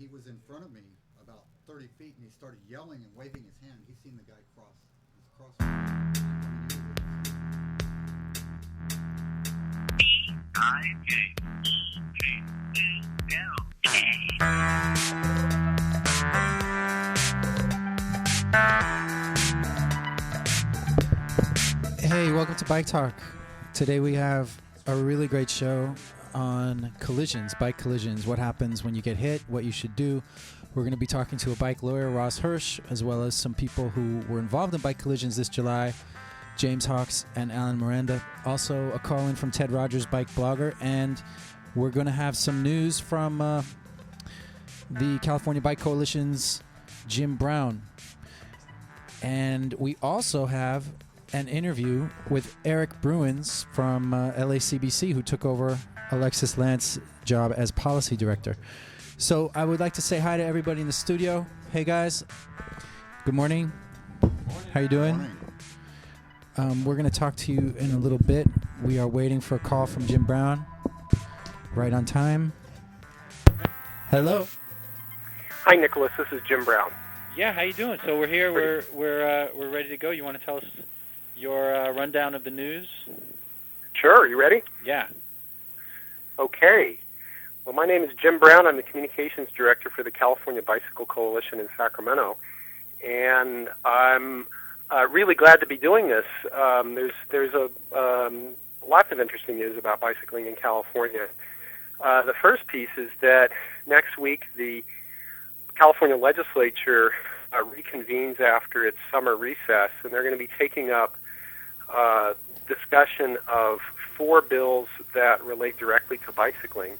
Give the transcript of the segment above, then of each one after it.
he was in front of me about 30 feet, and he started yelling and waving his hand. He's seen the guy cross his crosswalk. Hey, welcome to Bike Talk. Today we have a really great show on collisions, bike collisions, what happens when you get hit, what you should do. We're going to be talking to a bike lawyer, Ross Hirsch, as well as some people who were involved in bike collisions this July, James Hawks and Alan Miranda. Also a call-in from Ted Rogers, bike blogger, and we're going to have some news from the California Bike Coalition's Jim Brown. And we also have an interview with Eric Bruins from LACBC, who took over Alexis Lance's job as policy director. So I would like to say hi to everybody in the studio. Hey guys, good morning. How you doing? We're going to talk to you in a little bit. We are waiting for a call from Jim Brown. Right on time. Hello. Hi, Nicholas. This is Jim Brown. Yeah, how you doing? So we're here. We're ready to go. You want to tell us your rundown of the news? Sure. You ready? Yeah. Okay. Well, my name is Jim Brown. I'm the communications director for the California Bicycle Coalition in Sacramento, and I'm really glad to be doing this. There's lots of interesting news about bicycling in California. The first piece is that next week the California legislature reconvenes after its summer recess, and they're going to be taking up discussion of 4 bills that relate directly to bicycling.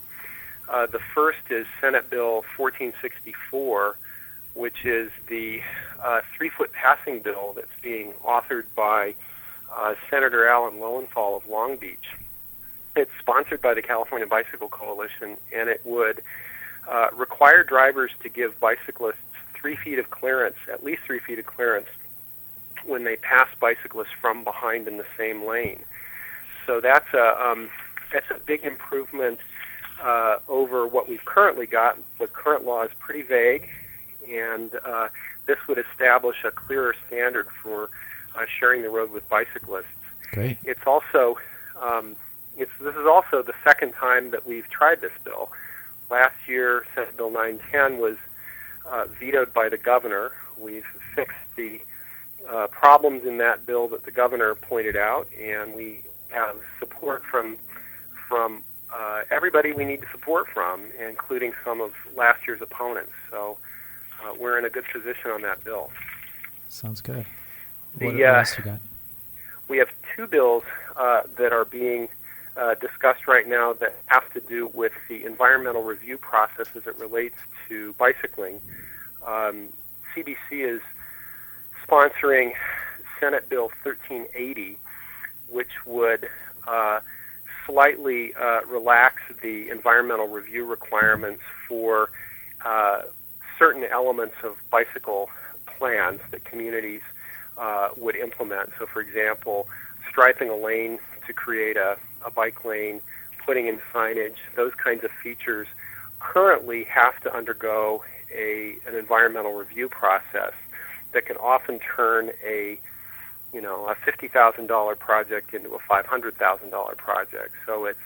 The first is Senate Bill 1464, which is the 3-foot passing bill that's being authored by Senator Alan Lowenthal of Long Beach. It's sponsored by the California Bicycle Coalition, and it would require drivers to give bicyclists 3 feet of clearance, at least 3 feet of clearance, when they pass bicyclists from behind in the same lane. So that's a big improvement over what we've currently got. The current law is pretty vague, and this would establish a clearer standard for sharing the road with bicyclists. Great. It's also this is also the second time that we've tried this bill. Last year, Senate Bill 910 was vetoed by the governor. We've fixed the problems in that bill that the governor pointed out, and we have support from everybody we need to support from, including some of last year's opponents. So we're in a good position on that bill. Sounds good. What else you got? We have 2 bills that are being discussed right now that have to do with the environmental review process as it relates to bicycling. CBC is sponsoring Senate Bill 1380, which would slightly relax the environmental review requirements for certain elements of bicycle plans that communities would implement. So, for example, striping a lane to create a bike lane, putting in signage, those kinds of features currently have to undergo an environmental review process that can often turn a $50,000 project into a $500,000 project. So it's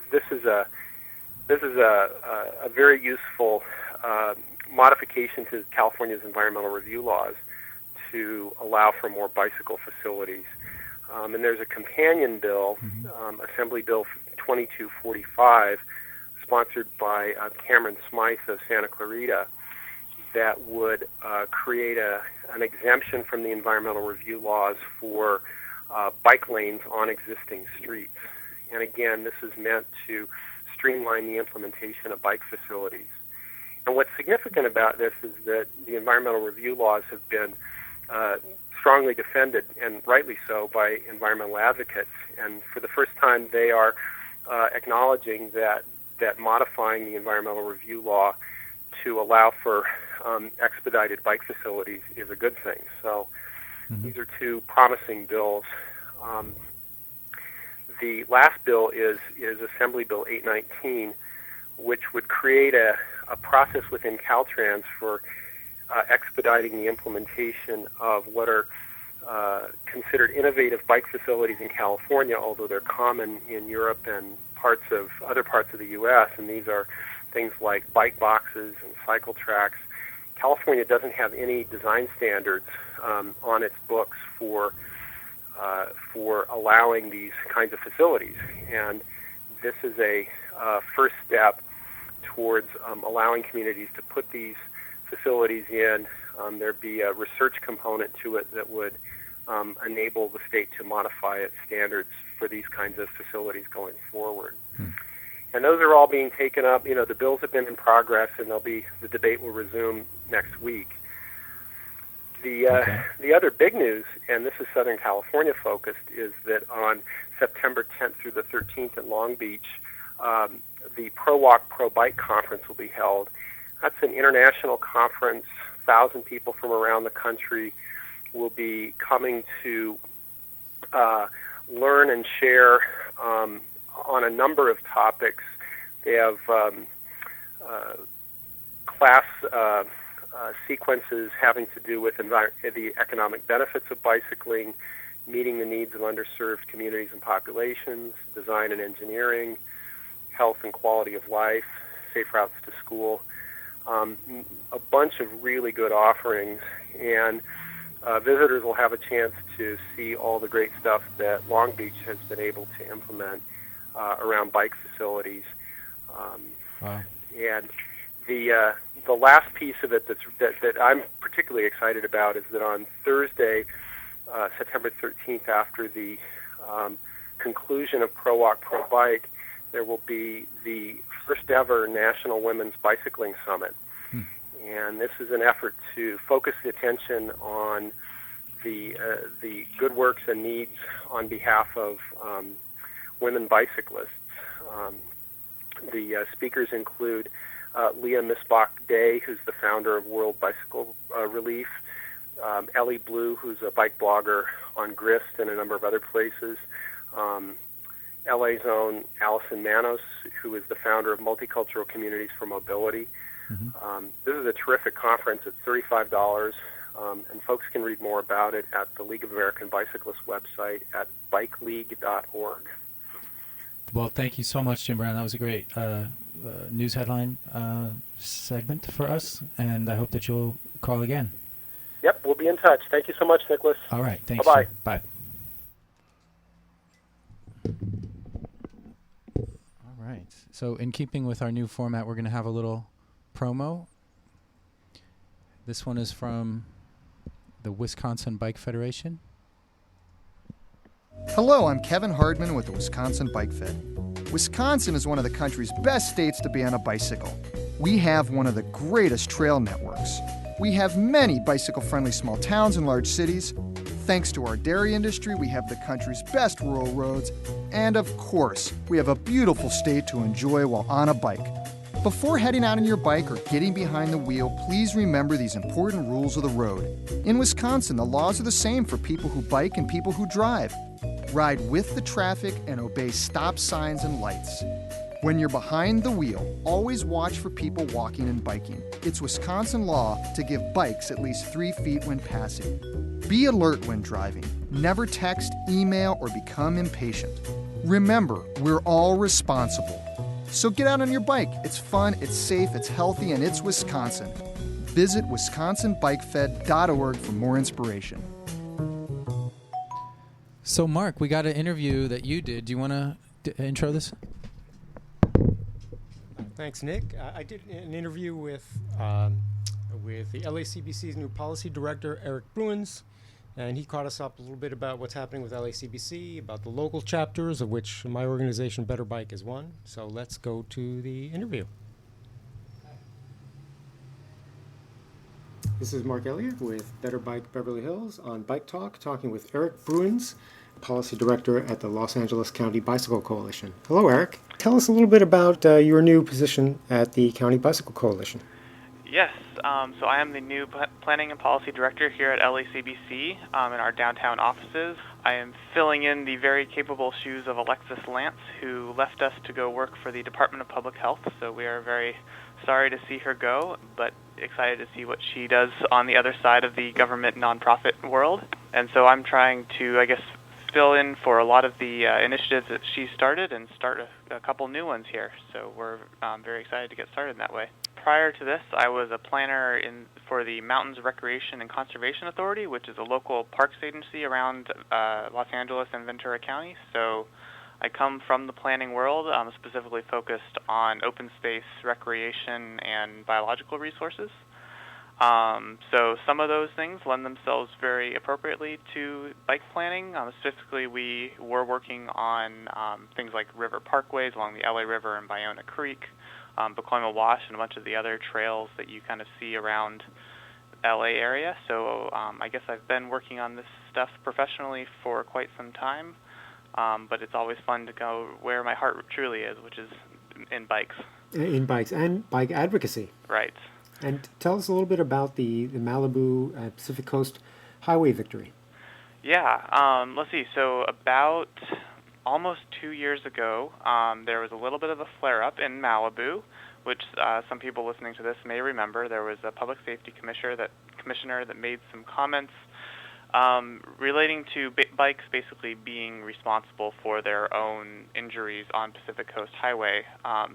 this is a very useful modification to California's environmental review laws to allow for more bicycle facilities. And there's a companion bill, Assembly Bill 2245, sponsored by Cameron Smythe of Santa Clarita, that would create an exemption from the environmental review laws for bike lanes on existing streets. And again, this is meant to streamline the implementation of bike facilities. And what's significant about this is that the environmental review laws have been strongly defended, and rightly so, by environmental advocates. And for the first time, they are acknowledging that modifying the environmental review law to allow for expedited bike facilities is a good thing. So these are 2 promising bills. The last bill is Assembly Bill 819, which would create a process within Caltrans for expediting the implementation of what are considered innovative bike facilities in California, although they're common in Europe and other parts of the U.S., and these are things like bike boxes and cycle tracks. California doesn't have any design standards on its books for allowing these kinds of facilities, and this is a first step towards allowing communities to put these facilities in. There'd be a research component to it that would enable the state to modify its standards for these kinds of facilities going forward. And those are all being taken up. The bills have been in progress, and the debate will resume next week. The other big news, and this is Southern California focused, is that on September 10th through the 13th in Long Beach, the Pro Walk, Pro Bike conference will be held. That's an international conference. 1,000 people from around the country will be coming to learn and share on a number of topics. They have class sequences having to do with the economic benefits of bicycling, meeting the needs of underserved communities and populations, design and engineering, health and quality of life, safe routes to school, a bunch of really good offerings, and visitors will have a chance to see all the great stuff that Long Beach has been able to implement around bike facilities. Wow. And the last piece of it that I'm particularly excited about is that on Thursday, September 13th, after the conclusion of Pro Walk, Pro Bike, there will be the first ever National Women's Bicycling Summit. And this is an effort to focus the attention on the good works and needs on behalf of women bicyclists. The speakers include Leah Misbach-Day, who's the founder of World Bicycle Relief, Ellie Blue, who's a bike blogger on Grist and a number of other places, LA's own Allison Manos, who is the founder of Multicultural Communities for Mobility. This is a terrific conference. It's $35, and folks can read more about it at the League of American Bicyclists website at bikeleague.org. Well, thank you so much, Jim Brown. That was a great news headline segment for us, and I hope that you'll call again. Yep, we'll be in touch. Thank you so much, Nicholas. All right, thanks. Bye-bye. Jim. Bye. All right. So in keeping with our new format, we're going to have a little promo. This one is from the Wisconsin Bike Federation. Hello, I'm Kevin Hardman with the Wisconsin Bike Fed. Wisconsin is one of the country's best states to be on a bicycle. We have one of the greatest trail networks. We have many bicycle-friendly small towns and large cities. Thanks to our dairy industry, we have the country's best rural roads. And of course, we have a beautiful state to enjoy while on a bike. Before heading out on your bike or getting behind the wheel, please remember these important rules of the road. In Wisconsin, the laws are the same for people who bike and people who drive. Ride with the traffic and obey stop signs and lights. When you're behind the wheel, always watch for people walking and biking. It's Wisconsin law to give bikes at least 3 feet when passing. Be alert when driving. Never text, email, or become impatient. Remember, we're all responsible. So get out on your bike. It's fun, it's safe, it's healthy, and it's Wisconsin. Visit wisconsinbikefed.org for more inspiration. So, Mark, we got an interview that you did. Do you want to intro this? Thanks, Nick. I did an interview with the LACBC's new policy director, Eric Bruins, and he caught us up a little bit about what's happening with LACBC, about the local chapters, of which my organization, Better Bike, is one. So let's go to the interview. This is Mark Elliott with Better Bike Beverly Hills on BikeTalk, talking with Eric Bruins, Policy Director at the Los Angeles County Bicycle Coalition. Hello, Eric. Tell us a little bit about your new position at the County Bicycle Coalition. Yes, so I am the new Planning and Policy Director here at LACBC in our downtown offices. I am filling in the very capable shoes of Alexis Lance, who left us to go work for the Department of Public Health, so we are very sorry to see her go, but excited to see what she does on the other side of the government nonprofit world. And so I'm trying to, I guess, fill in for a lot of the initiatives that she started and start a couple new ones here. So we're very excited to get started in that way. Prior to this, I was a planner for the Mountains Recreation and Conservation Authority, which is a local parks agency around Los Angeles and Ventura County. So I come from the planning world, specifically focused on open space, recreation, and biological resources. So some of those things lend themselves very appropriately to bike planning. Specifically, we were working on things like river parkways along the LA River and Ballona Creek, Pacoima Wash, and a bunch of the other trails that you kind of see around LA area. So I guess I've been working on this stuff professionally for quite some time, but it's always fun to go where my heart truly is, which is in bikes. In bikes and bike advocacy. Right. And tell us a little bit about the Malibu Pacific Coast Highway victory. Yeah, let's see. So about almost 2 years ago, there was a little bit of a flare-up in Malibu, which some people listening to this may remember. There was a public safety commissioner that made some comments relating to bikes basically being responsible for their own injuries on Pacific Coast Highway.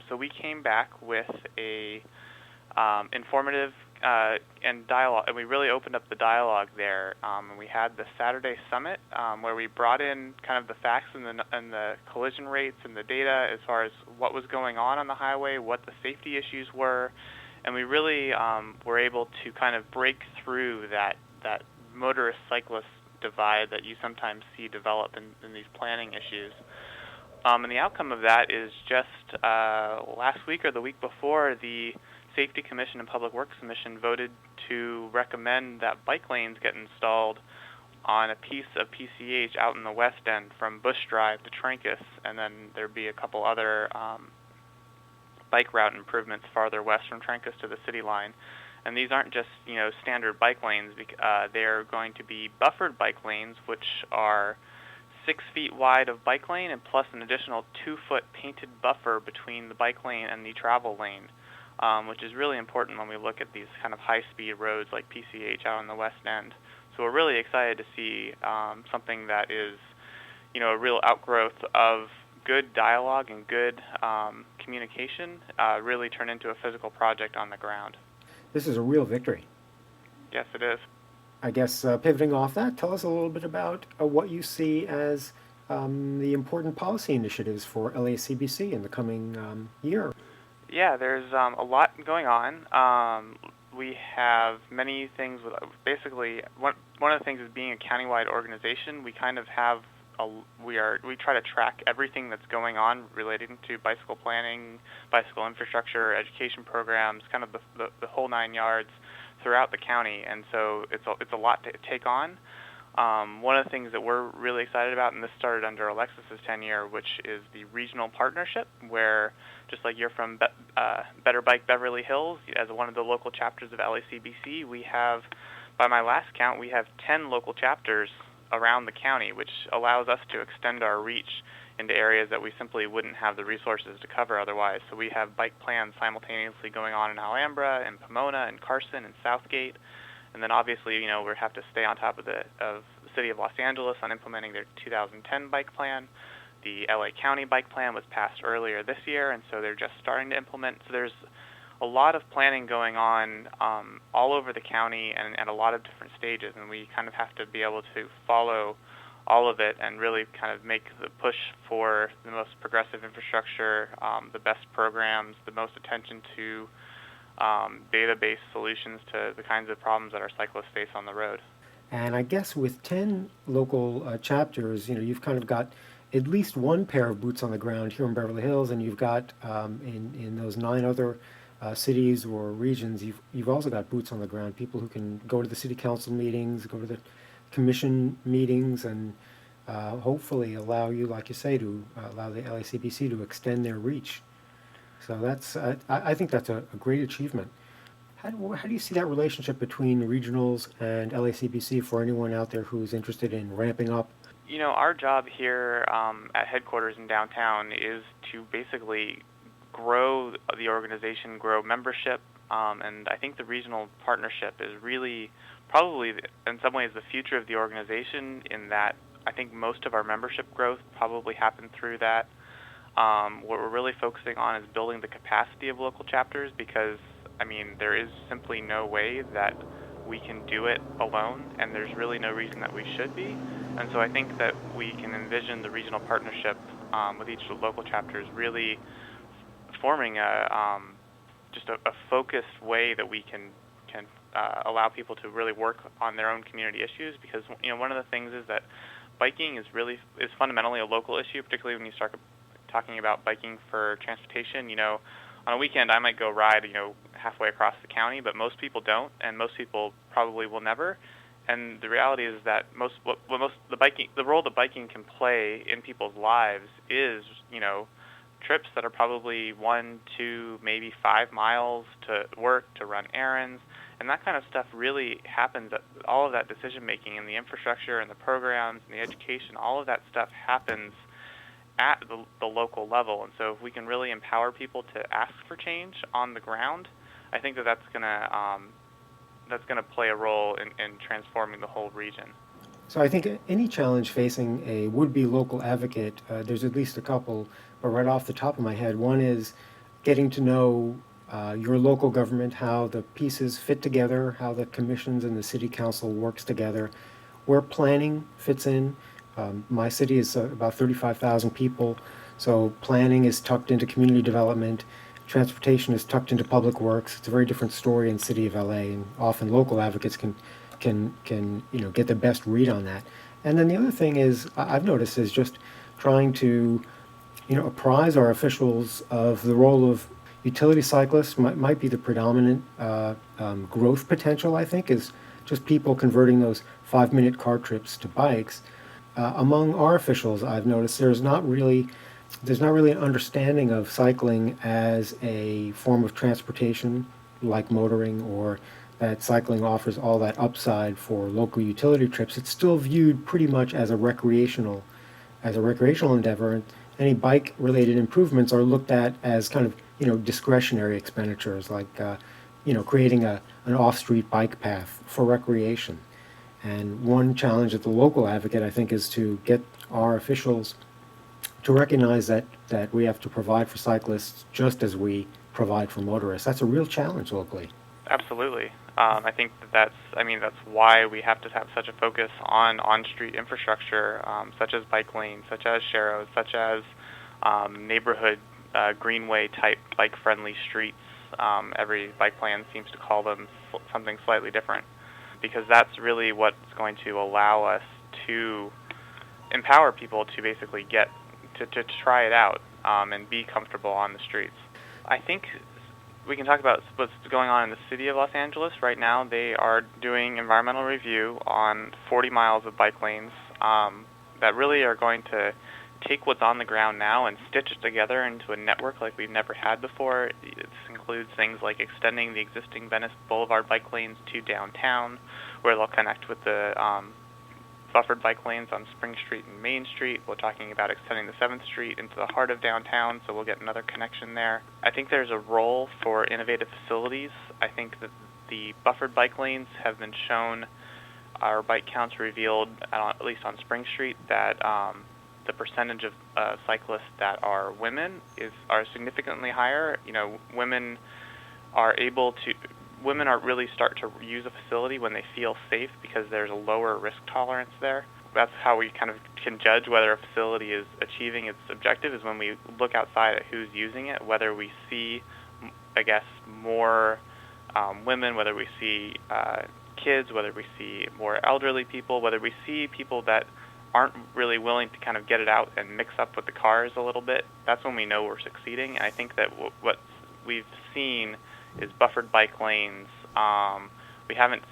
So we came back with a informative and dialogue, and we really opened up the dialogue there. And we had the Saturday Summit where we brought in kind of the facts and the collision rates and the data as far as what was going on the highway, what the safety issues were, and we really were able to kind of break through that motorist-cyclist divide that you sometimes see develop in these planning issues. And the outcome of that is just last week or the week before, the Safety Commission and Public Works Commission voted to recommend that bike lanes get installed on a piece of PCH out in the west end from Bush Drive to Trancas, and then there'd be a couple other bike route improvements farther west from Trancas to the city line. And these aren't just, standard bike lanes. They're going to be buffered bike lanes, which are 6 feet wide of bike lane and plus an additional 2-foot painted buffer between the bike lane and the travel lane, which is really important when we look at these kind of high-speed roads like PCH out on the west end. So we're really excited to see something that is, a real outgrowth of good dialogue and good communication really turn into a physical project on the ground. This is a real victory. Yes, it is. I guess pivoting off that, tell us a little bit about what you see as the important policy initiatives for LACBC in the coming year. Yeah, there's a lot going on. We have many things. Basically, one of the things is being a countywide organization. We kind of have we try to track everything that's going on relating to bicycle planning, bicycle infrastructure, education programs, kind of the whole 9 yards throughout the county, and so it's a lot to take on. One of the things that we're really excited about, and this started under Alexis's tenure, which is the regional partnership, where just like you're from Better Bike Beverly Hills, as one of the local chapters of LACBC, we have, by my last count, we have 10 local chapters around the county, which allows us to extend our reach into areas that we simply wouldn't have the resources to cover otherwise. So we have bike plans simultaneously going on in Alhambra and Pomona and Carson and Southgate. And then obviously, we have to stay on top of the City of Los Angeles on implementing their 2010 bike plan. The LA County bike plan was passed earlier this year, and so they're just starting to implement. So there's a lot of planning going on all over the county and at a lot of different stages, and we kind of have to be able to follow all of it and really kind of make the push for the most progressive infrastructure, the best programs, the most attention to data-based solutions to the kinds of problems that our cyclists face on the road. And I guess with 10 local chapters, you've kind of got at least one pair of boots on the ground here in Beverly Hills, and you've got in those 9 other cities or regions, you've also got boots on the ground, people who can go to the city council meetings, go to the commission meetings, and hopefully allow you, like you say, to allow the LACBC to extend their reach. So that's I think that's a great achievement. How do you see that relationship between regionals and LACBC for anyone out there who's interested in ramping up? You know, our job here at headquarters in downtown is to basically grow the organization, grow membership, and I think the regional partnership is really probably, in some ways, the future of the organization, in that I think most of our membership growth probably happened through that. What we're really focusing on is building the capacity of local chapters, because, I mean, there is simply no way that we can do it alone, and there's really no reason that we should be. And so I think that we can envision the regional partnership with each of the local chapters really forming just a focused way that we can allow people to really work on their own community issues, because, you know, one of the things is that biking is fundamentally a local issue, particularly when you start talking about biking for transportation. You know, on a weekend I might go ride, you know, halfway across the county, but most people don't, and most people probably will never. And the reality is that the role that biking can play in people's lives is, you know, trips that are probably 1, 2, maybe 5 miles to work, to run errands, and that kind of stuff really happens. All of that decision making and the infrastructure and the programs and the education, all of that stuff happens at the local level. And so if we can really empower people to ask for change on the ground, I think that's going to play a role in transforming the whole region. So I think any challenge facing a would-be local advocate, there's at least a couple, but right off the top of my head, one is getting to know your local government, how the pieces fit together, how the commissions and the city council works together, where planning fits in. My city is about 35,000 people, so planning is tucked into community development, transportation is tucked into public works. It's a very different story in the city of LA, and often local advocates can get the best read on that. And then the other thing is I've noticed is just trying to apprise our officials of the role of utility cyclists. Might be the predominant growth potential, I think, is just people converting those 5-minute car trips to bikes. Among our officials, I've noticed there's not really an understanding of cycling as a form of transportation like motoring, or that cycling offers all that upside for local utility trips. It's still viewed pretty much as a recreational endeavor, and any bike-related improvements are looked at as kind of discretionary expenditures, like creating an off-street bike path for recreation. And one challenge at the local advocate, I think, is to get our officials to recognize that we have to provide for cyclists just as we provide for motorists. That's a real challenge locally. Absolutely. I think that's why we have to have such a focus on on-street infrastructure, such as bike lanes, such as sharrows, such as neighborhood greenway-type bike-friendly streets. Every bike plan seems to call them something slightly different, because that's really what's going to allow us to empower people to basically get to try it out and be comfortable on the streets. I think we can talk about what's going on in the city of Los Angeles right now. They are doing environmental review on 40 miles of bike lanes that really are going to take what's on the ground now and stitch it together into a network like we've never had before. This includes things like extending the existing Venice Boulevard bike lanes to downtown, where they'll connect with the buffered bike lanes on Spring Street and Main Street. We're talking about extending the 7th Street into the heart of downtown, so we'll get another connection there. I think there's a role for innovative facilities. I think that the buffered bike lanes have been shown, our bike counts revealed, at least on Spring Street, that the percentage of cyclists that are women are significantly higher. Women really start to use a facility when they feel safe, because there's a lower risk tolerance there. That's how we kind of can judge whether a facility is achieving its objective, is when we look outside at who's using it, whether we see, I guess, more women, whether we see kids, whether we see more elderly people, whether we see people that aren't really willing to kind of get it out and mix up with the cars a little bit. That's when we know we're succeeding. And I think that what we've seen is buffered bike lanes. We haven't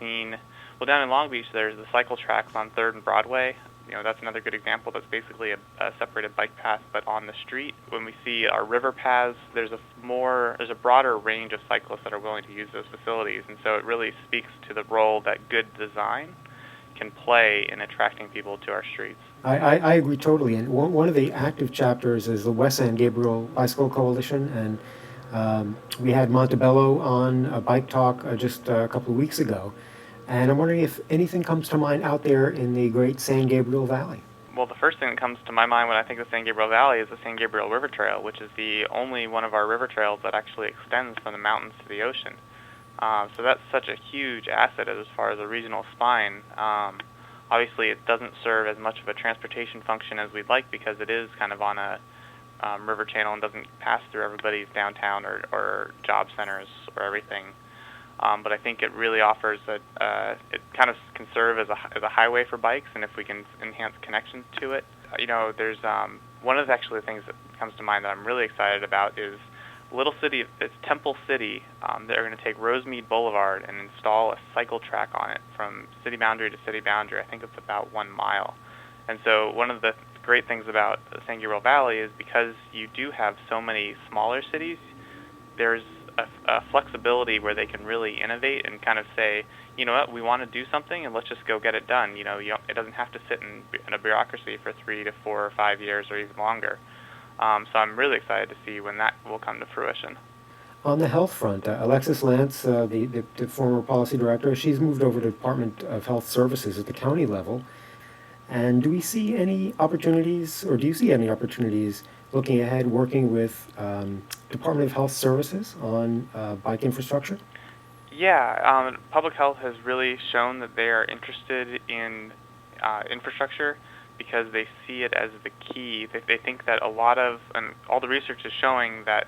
seen. Well, down in Long Beach, there's the cycle tracks on 3rd and Broadway. that's another good example. That's basically a separated bike path, but on the street. When we see our river paths, there's a broader range of cyclists that are willing to use those facilities, and so it really speaks to the role that good design can play in attracting people to our streets. I agree totally. And one of the active chapters is the West San Gabriel Bicycle Coalition, and we had Montebello on a Bike Talk just a couple of weeks ago. And I'm wondering if anything comes to mind out there in the great San Gabriel Valley. Well, the first thing that comes to my mind when I think of San Gabriel Valley is the San Gabriel River Trail, which is the only one of our river trails that actually extends from the mountains to the ocean. So that's such a huge asset as far as a regional spine. Obviously, it doesn't serve as much of a transportation function as we'd like because it is kind of on a river channel and doesn't pass through everybody's downtown or job centers or everything. But I think it really offers it kind of can serve as a highway for bikes, and if we can enhance connections to it, there's one of the things that comes to mind that I'm really excited about is a little city. It's Temple City. They're going to take Rosemead Boulevard and install a cycle track on it from city boundary to city boundary. I think it's about 1 mile. And so one of the great things about the San Gabriel Valley is because you do have so many smaller cities, there's a flexibility where they can really innovate and kind of say, you know what, we want to do something and let's just go get it done. It doesn't have to sit in a bureaucracy for 3 to 4 or 5 years or even longer. So I'm really excited to see when that will come to fruition. On the health front, Alexis Lance, the former policy director, she's moved over to Department of Health Services at the county level. And do we see any opportunities, or do you see any opportunities looking ahead, working with Department of Health Services on bike infrastructure? Yeah, public health has really shown that they are interested in infrastructure because they see it as the key. They think that and all the research is showing that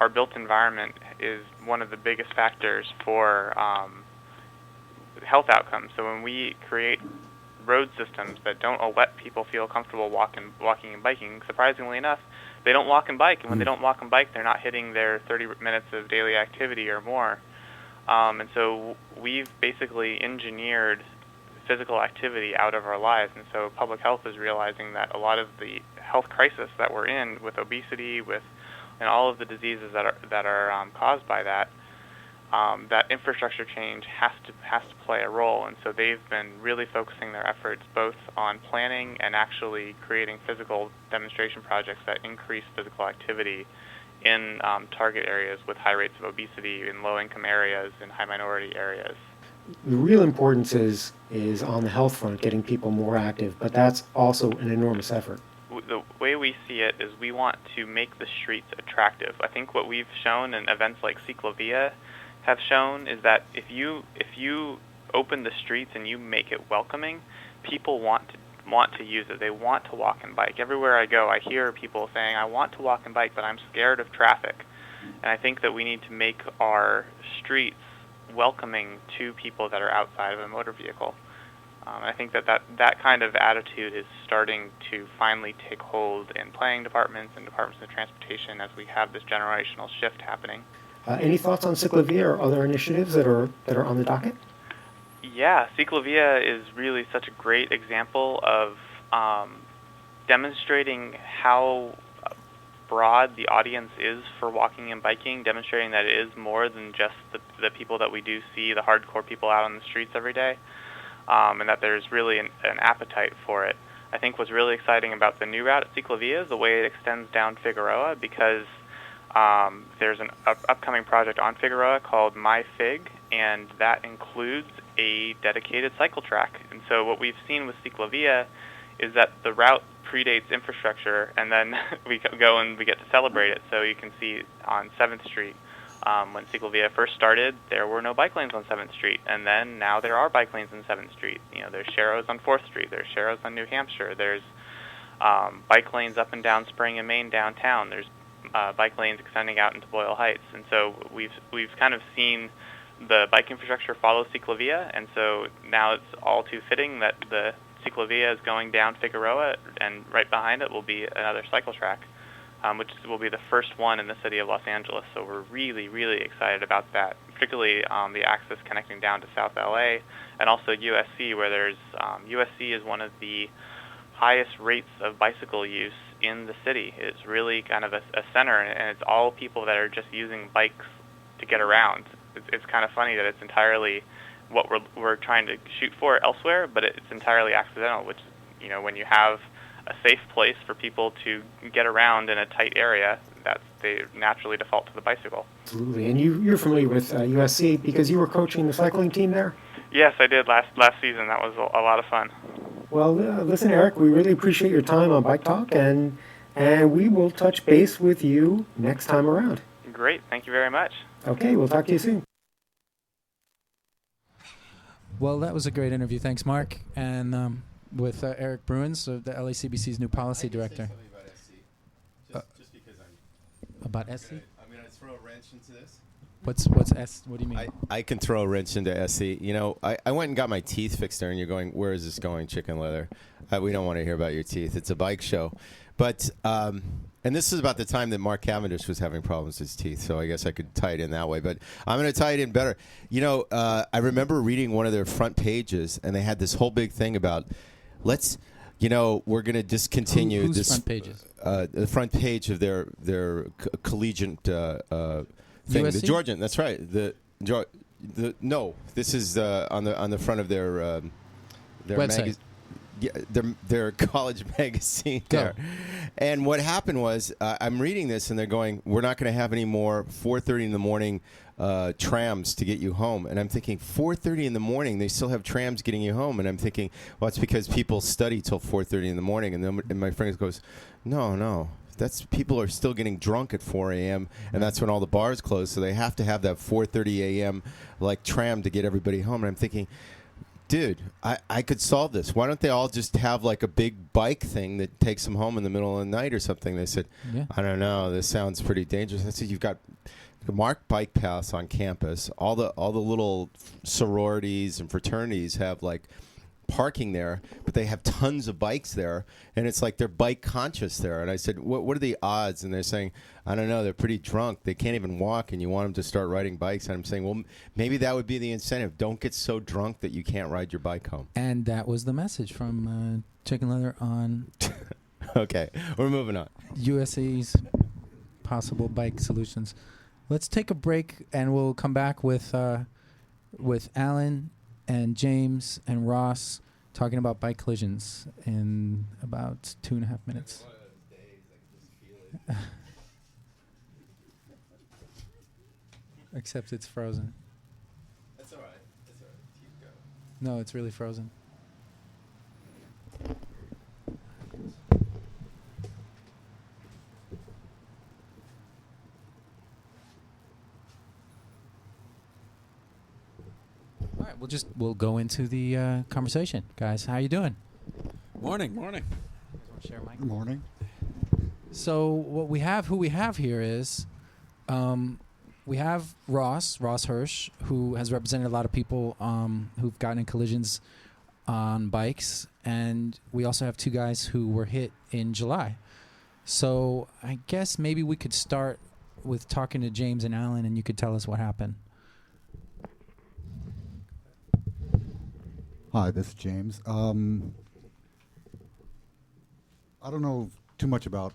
our built environment is one of the biggest factors for health outcomes. So when we create road systems that don't let people feel comfortable walking and biking, surprisingly enough, they don't walk and bike. And when they don't walk and bike, they're not hitting their 30 minutes of daily activity or more. And so we've basically engineered physical activity out of our lives. And so public health is realizing that a lot of the health crisis that we're in with obesity, and all of the diseases that are caused by that, that infrastructure change has to play a role. And so they've been really focusing their efforts both on planning and actually creating physical demonstration projects that increase physical activity in target areas with high rates of obesity, in low-income areas, in high-minority areas. The real importance is on the health front, getting people more active, but that's also an enormous effort. The way we see it is we want to make the streets attractive. I think what we've shown in events like Ciclovia have shown is that if you open the streets and you make it welcoming, people want to use it. They want to walk and bike. Everywhere I go, I hear people saying, I want to walk and bike, but I'm scared of traffic. And I think that we need to make our streets welcoming to people that are outside of a motor vehicle. I think that kind of attitude is starting to finally take hold in planning departments and departments of transportation as we have this generational shift happening. Any thoughts on Ciclovia or other initiatives that are on the docket? Yeah, Ciclovia is really such a great example of demonstrating how broad the audience is for walking and biking, demonstrating that it is more than just the people that we do see, the hardcore people out on the streets every day, and that there's really an appetite for it. I think what's really exciting about the new route at Ciclovia is the way it extends down Figueroa, because there's an upcoming project on Figueroa called MyFig, and that includes a dedicated cycle track. And so what we've seen with Ciclovia is that the route predates infrastructure, and then we go and we get to celebrate it. So you can see on 7th Street, when Ciclovia first started, there were no bike lanes on 7th Street, and then now there are bike lanes on 7th Street. There's Sharrows on 4th Street, there's Sharrows on New Hampshire, there's bike lanes up and down Spring and Main downtown, there's bike lanes extending out into Boyle Heights. And so we've kind of seen the bike infrastructure follow Ciclovia, and so now it's all too fitting that the Ciclovia is going down Figueroa, and right behind it will be another cycle track, which will be the first one in the city of Los Angeles. So we're really, really excited about that, particularly the access connecting down to South LA, and also USC, where there's USC is one of the highest rates of bicycle use in the city. It's really kind of a center, and it's all people that are just using bikes to get around. It's kind of funny that it's entirely what we're trying to shoot for elsewhere, but it's entirely accidental, which, when you have a safe place for people to get around in a tight area, that they naturally default to the bicycle. Absolutely. And you're familiar with USC because you were coaching the cycling team there? Yes, I did last season. That was a lot of fun. Well, listen, Eric, we really appreciate your time on Bike Talk, and we will touch base with you next time around. Great. Thank you very much. Okay, we'll talk to you soon. Well, that was a great interview. Thanks, Mark. And with Eric Bruins, the LACBC's new policy director. Just because I'm about SC? I'm going to throw a wrench into this. What's S? What do you mean? I can throw a wrench into SC. I went and got my teeth fixed there, and you're going, where is this going, chicken leather? We don't want to hear about your teeth. It's a bike show. But, and this is about the time that Mark Cavendish was having problems with his teeth, so I guess I could tie it in that way. But I'm going to tie it in better. I remember reading one of their front pages, and they had this whole big thing about, we're going to discontinue Whose this. front pages? The front page of their collegiate thing. USC? The Georgian, that's right. No, this is on the front of their website. Their college magazine there. And what happened was, I'm reading this, and they're going, we're not going to have any more 4:30 in the morning trams to get you home. And I'm thinking, 4:30 in the morning, they still have trams getting you home. And I'm thinking, well, it's because people study till 4:30 in the morning. And then my friend goes, no. That's people are still getting drunk at 4 a.m. and that's when all the bars close. So they have to have that 4:30 a.m. tram to get everybody home. And I'm thinking, dude, I could solve this. Why don't they all just have a big bike thing that takes them home in the middle of the night or something? They said, I don't know. This sounds pretty dangerous. I said, you've got marked bike paths on campus. All the little sororities and fraternities have parking there, but they have tons of bikes there, and it's they're bike conscious there. And I said, what are the odds? And they're saying, I don't know, they're pretty drunk, they can't even walk, and you want them to start riding bikes. And I'm saying, well, maybe that would be the incentive. Don't get so drunk that you can't ride your bike home. And that was the message from Chicken Leather on okay, we're moving on. USC's possible bike solutions. Let's take a break, and we'll come back with Alan and James and Ross talking about bike collisions in about 2.5 minutes. Except it's frozen. That's all right. Keep going. No, it's really frozen. All right, we'll go into the conversation, guys. How you doing? Morning. Share mic. Good morning. So who we have here is, we have Ross Hirsch, who has represented a lot of people who've gotten in collisions on bikes, and we also have two guys who were hit in July. So I guess maybe we could start with talking to James and Alan, and you could tell us what happened. Hi, this is James. I don't know too much about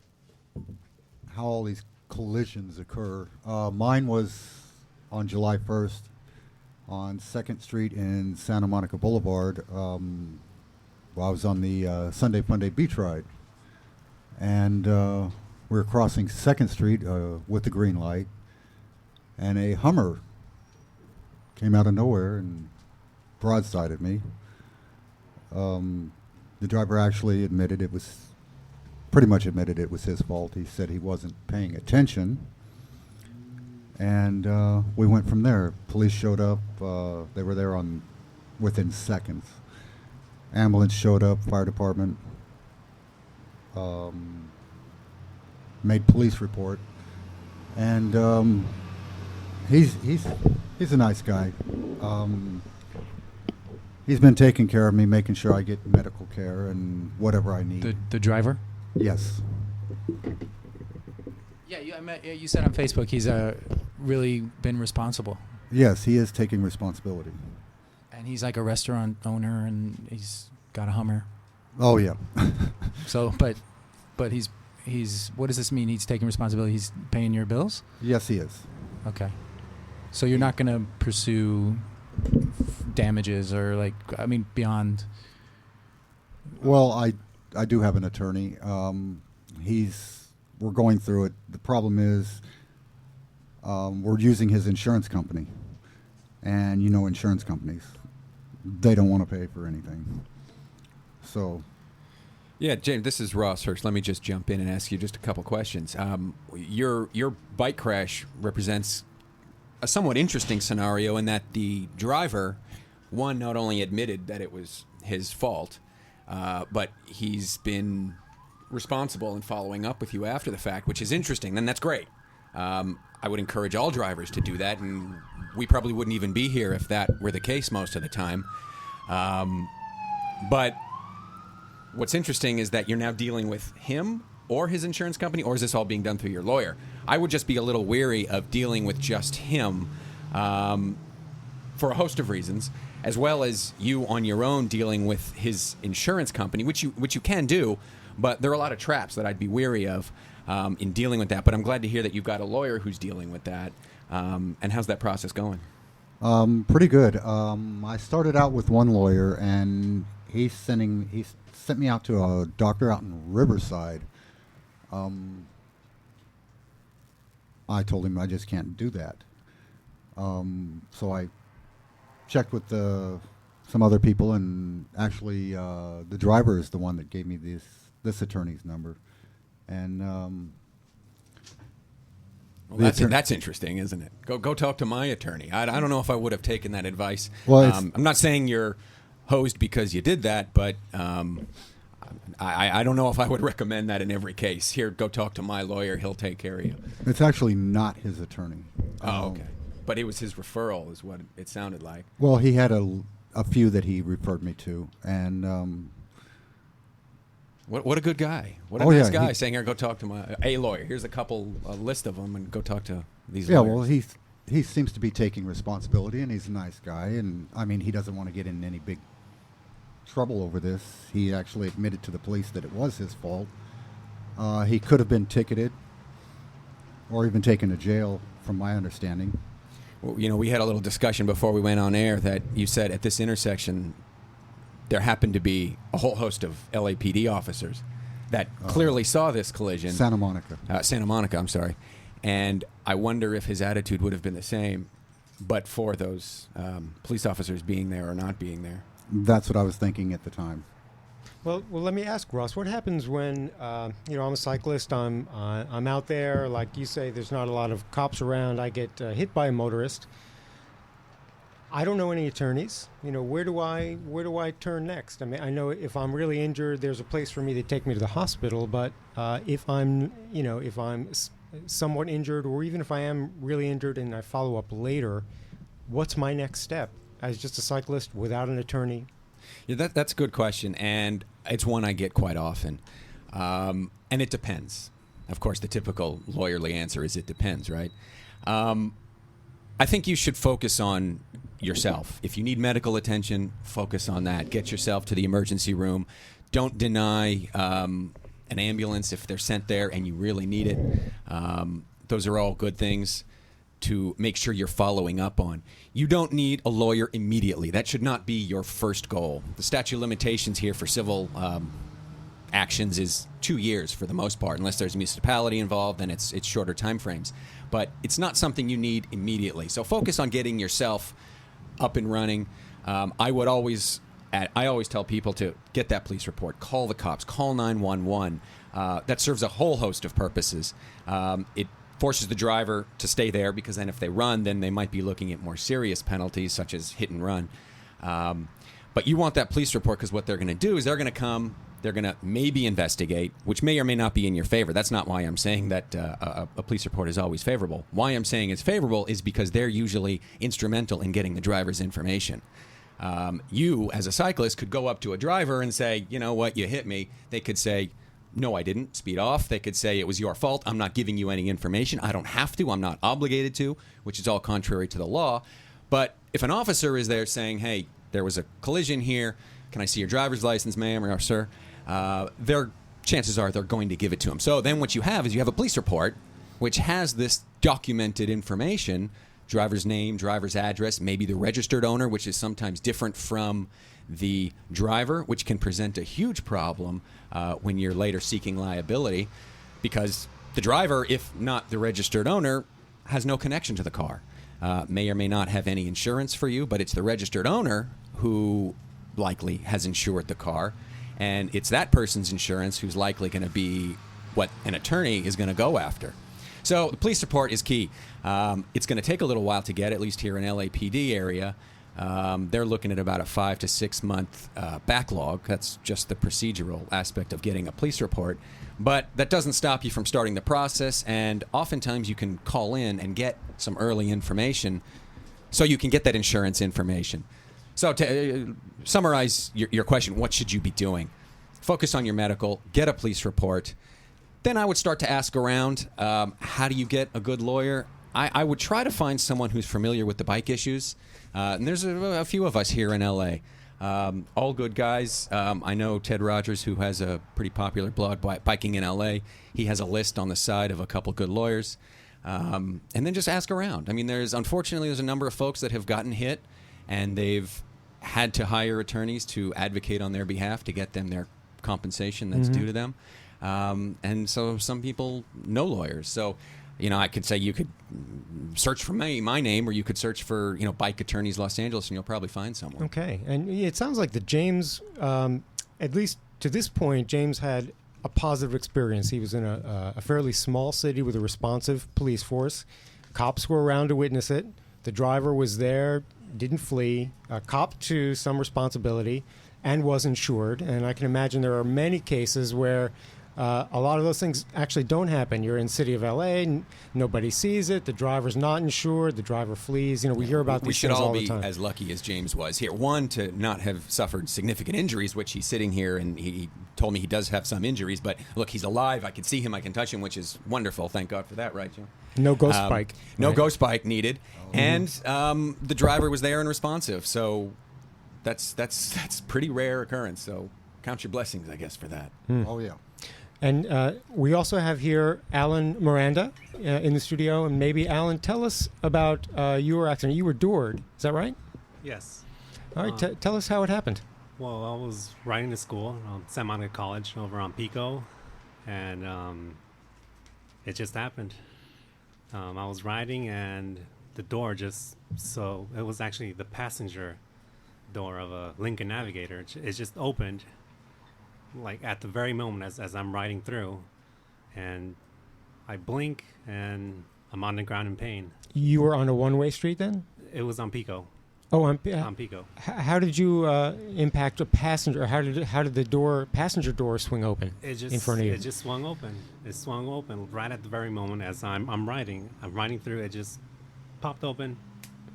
how all these collisions occur. Mine was on July 1st on 2nd Street in Santa Monica Boulevard. While I was on the Sunday Fun Day beach ride. And we were crossing 2nd Street with the green light, and a Hummer came out of nowhere and broadsided me. The driver actually pretty much admitted it was his fault. He said he wasn't paying attention, and we went from there. Police showed up. They were there within seconds. Ambulance showed up, fire department, made police report, and he's a nice guy. He's been taking care of me, making sure I get medical care and whatever I need. The driver? Yes. Yeah, you said on Facebook he's really been responsible. Yes, he is taking responsibility. And he's like a restaurant owner, and he's got a Hummer. Oh yeah. So, but he's what does this mean? He's taking responsibility. He's paying your bills? Yes, he is. Okay. So you're not going to pursue damages or beyond. Well, I do have an attorney. We're going through it. The problem is we're using his insurance company, and insurance companies, they don't want to pay for anything. So. Yeah, James, this is Ross Hirsch. Let me just jump in and ask you just a couple questions. Your bike crash represents a somewhat interesting scenario in that the driver, one, not only admitted that it was his fault, but he's been responsible in following up with you after the fact, which is interesting. Then that's great. I would encourage all drivers to do that, and we probably wouldn't even be here if that were the case most of the time. But what's interesting is that you're now dealing with him or his insurance company, or is this all being done through your lawyer? I would just be a little weary of dealing with just him for a host of reasons, as well as you on your own dealing with his insurance company, which you can do, but there are a lot of traps that I'd be weary of in dealing with that. But I'm glad to hear that you've got a lawyer who's dealing with that. And how's that process going? Pretty good. I started out with one lawyer, and he sent me out to a doctor out in Riverside. I told him I just can't do that. So I checked with some other people, and actually the driver is the one that gave me this attorney's number. And well, that's interesting, isn't it? Go talk to my attorney. I don't know if I would have taken that advice. Well, I'm not saying you're hosed because you did that, but I don't know if I would recommend that in every case. Here, go talk to my lawyer. He'll take care of you. It's actually not his attorney. Oh, okay. But it was his referral is what it sounded like. Well, he had a few that he referred me to, and what a good guy. What a nice guy saying, here, go talk to a lawyer. Here's a list of them, and go talk to these lawyers. Yeah, well, he seems to be taking responsibility, and he's a nice guy, and I mean, he doesn't want to get in any big trouble over this. He actually admitted to the police that it was his fault. He could have been ticketed or even taken to jail, from my understanding. Well, we had a little discussion before we went on air that you said at this intersection there happened to be a whole host of LAPD officers that clearly saw this collision. Santa Monica, I'm sorry. And I wonder if his attitude would have been the same, but for those police officers being there or not being there. That's what I was thinking at the time. Well, let me ask Ross. What happens when I'm a cyclist? I'm out there, like you say. There's not a lot of cops around. I get hit by a motorist. I don't know any attorneys. Where do I turn next? I mean, I know if I'm really injured, there's a place for me to take me to the hospital. But if I'm somewhat injured, or even if I am really injured and I follow up later, what's my next step as just a cyclist without an attorney? Yeah, that's a good question, and it's one I get quite often. And it depends. Of course, the typical lawyerly answer is it depends, right? I think you should focus on yourself. If you need medical attention, focus on that. Get yourself to the emergency room. Don't deny an ambulance if they're sent there and you really need it. Those are all good things to make sure you're following up on. You don't need a lawyer immediately. That should not be your first goal. The statute of limitations here for civil actions is 2 years for the most part. Unless there's a municipality involved, then it's shorter time frames. But it's not something you need immediately. So focus on getting yourself up and running. I always tell people to get that police report, call the cops, call 911. That serves a whole host of purposes. It forces the driver to stay there, because then if they run, then they might be looking at more serious penalties such as hit and run. But you want that police report, because what they're going to do is they're going to come, they're going to maybe investigate, which may or may not be in your favor. That's not why I'm saying that a police report is always favorable. Why I'm saying it's favorable is because they're usually instrumental in getting the driver's information. You, as a cyclist, could go up to a driver and say, you know what, you hit me. They could say, no, I didn't. Speed off. They could say it was your fault. I'm not giving you any information. I don't have to. I'm not obligated to, which is all contrary to the law. But if an officer is there saying, hey, there was a collision here, can I see your driver's license, ma'am or sir? Chances are they're going to give it to him. So then what you have is you have a police report, which has this documented information, driver's name, driver's address, maybe the registered owner, which is sometimes different from the driver, which can present a huge problem when you're later seeking liability, because the driver, if not the registered owner, has no connection to the car. May or may not have any insurance for you, but it's the registered owner who likely has insured the car, and it's that person's insurance who's likely going to be what an attorney is going to go after. So the police report is key. It's going to take a little while to get, at least here in LAPD area. They're looking at about a 5 to 6 month backlog. That's just the procedural aspect of getting a police report. But that doesn't stop you from starting the process, and oftentimes you can call in and get some early information so you can get that insurance information. So to summarize your question, what should you be doing? Focus on your medical, get a police report. Then I would start to ask around, how do you get a good lawyer? I would try to find someone who's familiar with the bike issues. And there's a few of us here in L.A., all good guys. I know Ted Rogers, who has a pretty popular blog, Biking in L.A. He has a list on the side of a couple good lawyers. And then just ask around. I mean, unfortunately, there's a number of folks that have gotten hit, and they've had to hire attorneys to advocate on their behalf to get them their compensation that's due to them. And so some people know lawyers. So, I could say you could search for my name, or you could search for, Bike Attorneys Los Angeles, and you'll probably find someone. Okay. And it sounds like that James, at least to this point, James had a positive experience. He was in a fairly small city with a responsive police force. Cops were around to witness it. The driver was there, didn't flee, copped to some responsibility, and was insured. And I can imagine there are many cases where a lot of those things actually don't happen. You're in the city of L.A., nobody sees it, the driver's not insured, the driver flees. We hear about these things all the time. We should all be as lucky as James was here. One, to not have suffered significant injuries, which he's sitting here, and he told me he does have some injuries, but look, he's alive. I can see him, I can touch him, which is wonderful. Thank God for that, right, Jim? No ghost bike. No right? ghost bike needed. And the driver was there and responsive. So that's pretty rare occurrence. So count your blessings, I guess, for that. Oh, yeah. And we also have here Alan Miranda in the studio. And maybe, Alan, tell us about your accident. You were doored. Is that right? Yes. All right. Tell us how it happened. Well, I was riding to school, Santa Monica College over on Pico, and it just happened. I was riding, and the door it was actually the passenger door of a Lincoln Navigator. It just opened, like at the very moment as I'm riding through, and I blink, and I'm on the ground in pain. You were on a one-way street then? It was on Pico. Oh, on Pico. How did you impact a passenger? How did the passenger door swing open in front of you? It just swung open. It swung open right at the very moment as I'm riding. I'm riding through. It just popped open.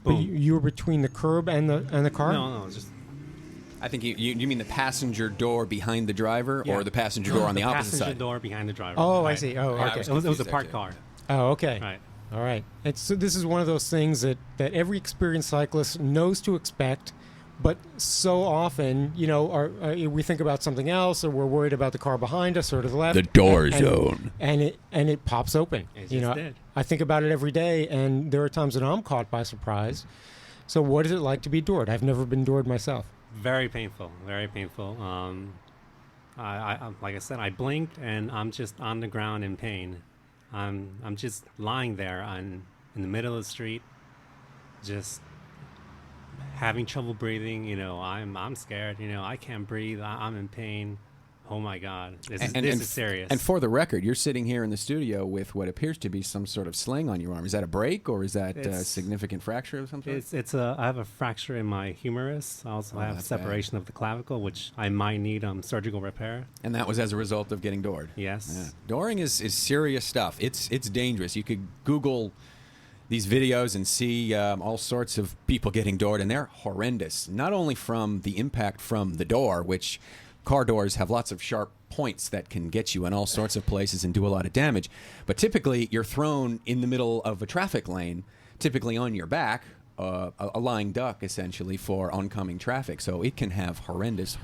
Boom. But you were between the curb and the car? No, just. I think you mean the passenger door behind the driver, or the passenger door on the opposite side? The passenger door behind the driver. Oh, right. I see. Oh, okay. It was a parked car. Oh, okay. Right. All right. This is one of those things that every experienced cyclist knows to expect, but so often, we think about something else, or we're worried about the car behind us or to the left. The door zone. And it pops open. It just did. I think about it every day, and there are times that I'm caught by surprise. So what is it like to be doored? I've never been doored myself. Very painful. Very painful. I like I said, I blinked, and I'm just on the ground in pain. I'm just lying there in the middle of the street, just having trouble breathing. I'm scared. I can't breathe. I'm in pain. Oh my God, this is serious. And for the record, you're sitting here in the studio with what appears to be some sort of sling on your arm. Is that a break, or is that a significant fracture of some sort? I have a fracture in my humerus. I also have separation of the clavicle, which I might need surgical repair. And that was as a result of getting doored. Yes. Yeah. Dooring is serious stuff. It's dangerous. You could Google these videos and see all sorts of people getting doored, and they're horrendous. Not only from the impact from the door, which car doors have lots of sharp points that can get you in all sorts of places and do a lot of damage. But typically, you're thrown in the middle of a traffic lane, typically on your back, a lying duck, essentially, for oncoming traffic. So it can have horrendous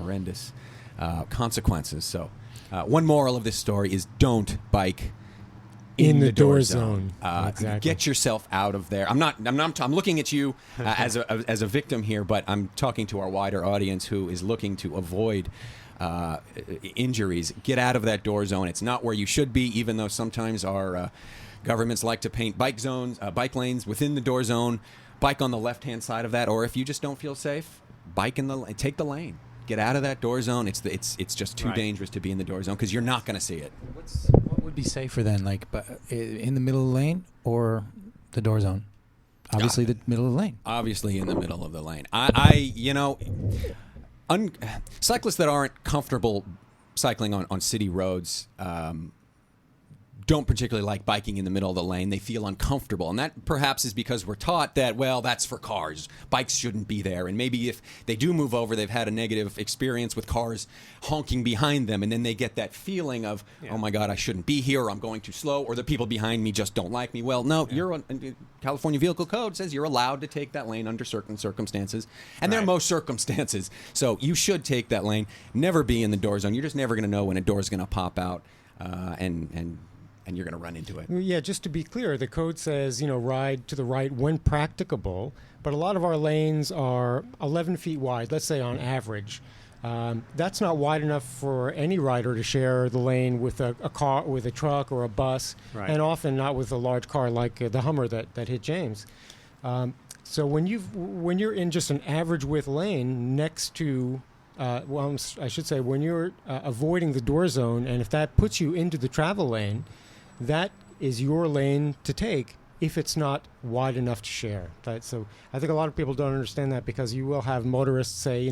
consequences. So one moral of this story is don't bike in the door zone. Exactly. Get yourself out of there. I'm looking at you as a victim here, but I'm talking to our wider audience who is looking to avoid injuries. Get out of that door zone. It's not where you should be, even though sometimes our governments like to paint bike lanes within the door zone. Bike on the left-hand side of that, or if you just don't feel safe, take the lane. Get out of that door zone. It's just too dangerous to be in the door zone because you're not going to see it. What would be safer then, like in the middle of the lane or the door zone? Obviously, the middle of the lane. Obviously, in the middle of the lane. Cyclists that aren't comfortable cycling on city roads don't particularly like biking in the middle of the lane. They feel uncomfortable. And that perhaps is because we're taught that, well, that's for cars. Bikes shouldn't be there. And maybe if they do move over, they've had a negative experience with cars honking behind them. And then they get that feeling of, oh, my God, I shouldn't be here, or I'm going too slow, or the people behind me just don't like me. Well, no, California Vehicle Code says you're allowed to take that lane under certain circumstances. And there are most circumstances. So you should take that lane. Never be in the door zone. You're just never going to know when a door is going to pop out and you're going to run into it. Yeah, just to be clear, the code says, ride to the right when practicable, but a lot of our lanes are 11 feet wide, let's say on average. That's not wide enough for any rider to share the lane with a car, with a truck or a bus, and often not with a large car like the Hummer that hit James. So when you're in just an average width lane next to I should say, when you're avoiding the door zone, and if that puts you into the travel lane, that is your lane to take if it's not wide enough to share. So I think a lot of people don't understand that, because you will have motorists say,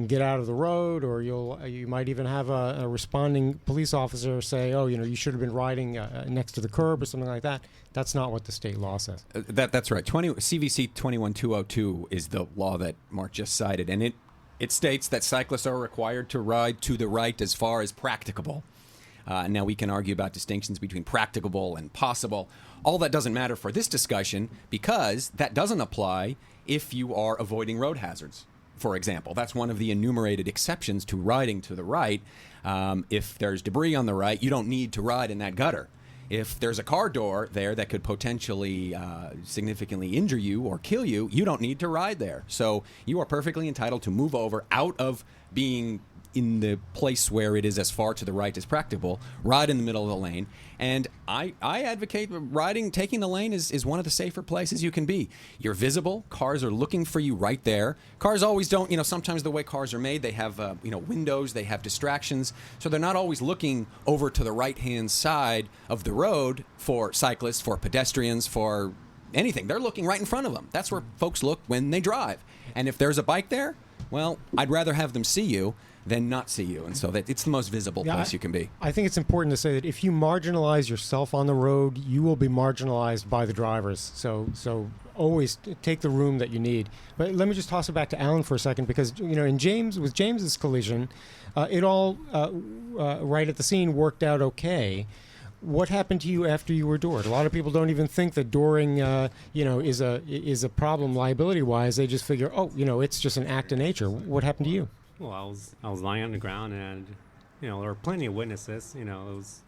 get out of the road, or you might even have a responding police officer say, oh, you should have been riding next to the curb or something like that. That's not what the state law says. That's right. CVC 21202 is the law that Mark just cited, and it states that cyclists are required to ride to the right as far as practicable. Now, we can argue about distinctions between practicable and possible. All that doesn't matter for this discussion, because that doesn't apply if you are avoiding road hazards, for example. That's one of the enumerated exceptions to riding to the right. If there's debris on the right, you don't need to ride in that gutter. If there's a car door there that could potentially significantly injure you or kill you, you don't need to ride there. So you are perfectly entitled to move over out of being in the place where it is as far to the right as practicable, ride in the middle of the lane. And I advocate taking the lane is one of the safer places you can be. You're visible. Cars are looking for you right there. Cars always don't, sometimes the way cars are made, they have, windows, they have distractions. So they're not always looking over to the right-hand side of the road for cyclists, for pedestrians, for anything. They're looking right in front of them. That's where folks look when they drive. And if there's a bike there, well, I'd rather have them see you than not see you. And so that it's the most visible place you can be. I think it's important to say that if you marginalize yourself on the road, you will be marginalized by the drivers. So always take the room that you need. But let me just toss it back to Alan for a second, because with James's collision, it all right at the scene worked out okay. What happened to you after you were doored? A lot of people don't even think that dooring, is a problem liability-wise. They just figure, it's just an act of nature. What happened to you? Well, I was lying on the ground, and there were plenty of witnesses. It was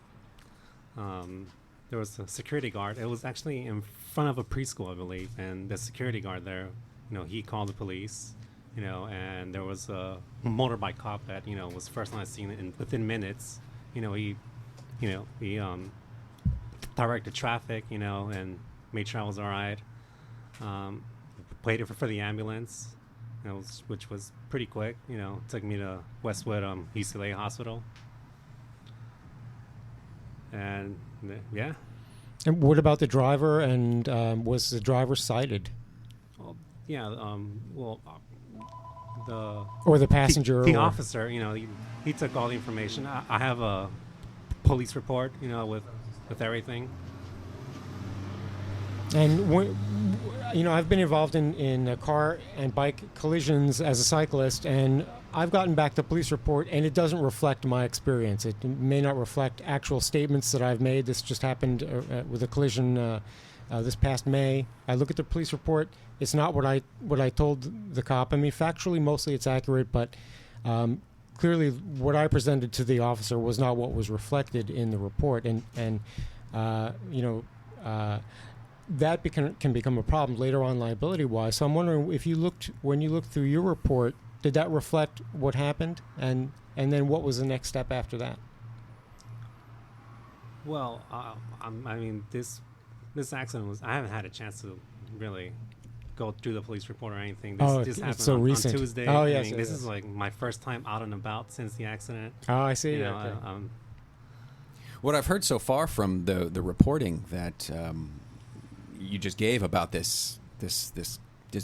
there was a security guard. It was actually in front of a preschool, I believe, and the security guard there, he called the police. And there was a motorbike cop that was first on the scene within minutes. He directed traffic, and made sure I was all right. Waited for the ambulance. Which was pretty quick. Took me to Westwood UCLA Hospital. And yeah. And what about the driver? And was the driver cited? Well, yeah. The passenger. The officer. He took all the information. I have a police report. With everything. And I've been involved in car and bike collisions as a cyclist, and I've gotten back the police report, and it doesn't reflect my experience. It may not reflect actual statements that I've made. This just happened with a collision this past May. I look at the police report. It's not what I told the cop. I mean, factually, mostly it's accurate, but clearly what I presented to the officer was not what was reflected in the report, and that can become a problem later on liability-wise. So I'm wondering if when you looked through your report, did that reflect what happened, and then what was the next step after that? Well, I mean, this accident was. I haven't had a chance to really go through the police report or anything. This happened so on recent. Tuesday. Oh, yes. I mean, this is like my first time out and about since the accident. Oh, I see. You know, Okay. What I've heard so far from the reporting that you just gave about this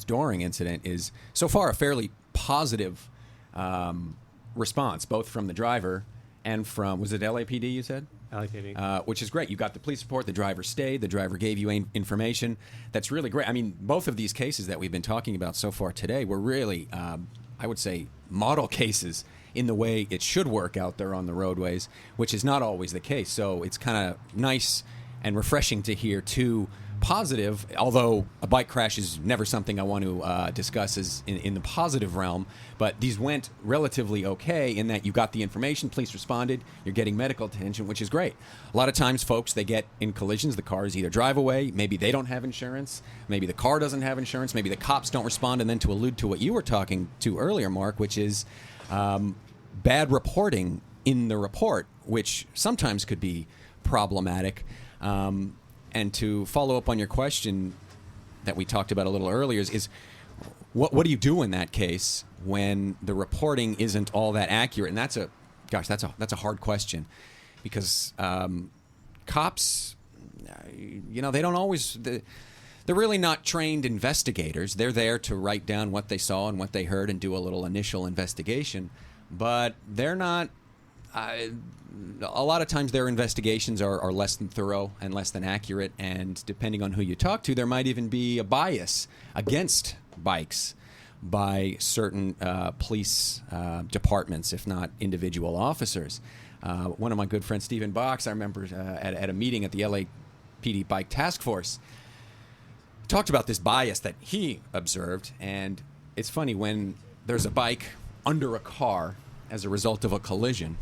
Doring incident is so far a fairly positive response, both from the driver and from, was it LAPD you said? LAPD. Which is great. You got the police report, the driver stayed, the driver gave you information. That's really great. I mean, both of these cases that we've been talking about so far today were really, I would say, model cases in the way it should work out there on the roadways, which is not always the case. So it's kind of nice and refreshing to hear two positive, although a bike crash is never something I want to discuss as in the positive realm, but these went relatively okay in that you got the information, police responded, you're getting medical attention, which is great. A lot of times, folks, they get in collisions, the cars either drive away, maybe they don't have insurance, maybe the car doesn't have insurance, maybe the cops don't respond, and then to allude to what you were talking to earlier, Mark, which is bad reporting in the report, which sometimes could be problematic. And to follow up on your question that we talked about a little earlier is what do you do in that case when the reporting isn't all that accurate? And that's a hard question, because cops, they don't always. They're really not trained investigators. They're there to write down what they saw and what they heard and do a little initial investigation, but they're not. A lot of times their investigations are less than thorough and less than accurate, and depending on who you talk to, there might even be a bias against bikes by certain police departments, if not individual officers. One of my good friends, Stephen Box, I remember at a meeting at the LAPD Bike Task Force, talked about this bias that he observed, and it's funny, when there's a bike under a car as a result of a collision,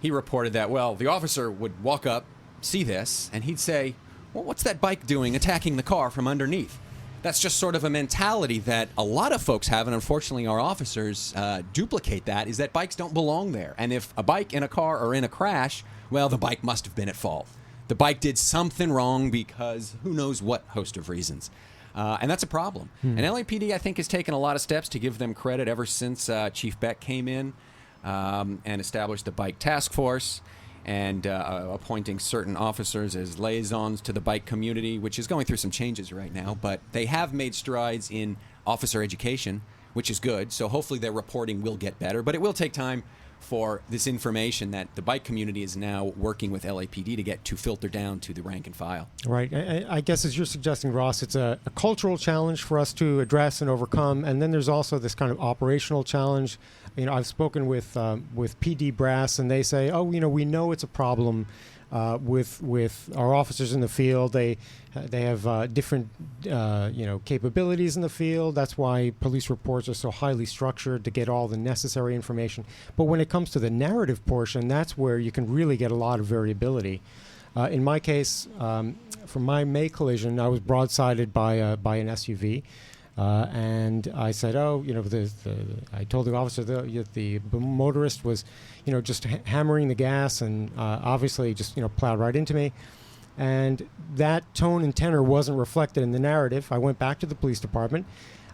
he reported that, well, the officer would walk up, see this, and he'd say, well, what's that bike doing attacking the car from underneath? That's just sort of a mentality that a lot of folks have, and unfortunately our officers duplicate that, is that bikes don't belong there. And if a bike and a car are in a crash, well, the bike must have been at fault. The bike did something wrong because who knows what host of reasons. And that's a problem. And LAPD, I think, has taken a lot of steps to give them credit ever since Chief Beck came in. And established the Bike Task Force and appointing certain officers as liaisons to the bike community, which is going through some changes right now. But they have made strides in officer education, which is good. So hopefully their reporting will get better. But it will take time for this information that the bike community is now working with LAPD to get to filter down to the rank and file. Right. I guess as you're suggesting, Ross, it's a cultural challenge for us to address and overcome. And then there's also this kind of operational challenge. I've spoken with PD brass, and they say, we know it's a problem with our officers in the field. They have different capabilities in the field. That's why police reports are so highly structured to get all the necessary information. But when it comes to the narrative portion, that's where you can really get a lot of variability. In my case, for my May collision, I was broadsided by an SUV. And I said, I told the officer the motorist was, just hammering the gas and obviously just, plowed right into me. And that tone and tenor wasn't reflected in the narrative. I went back to the police department.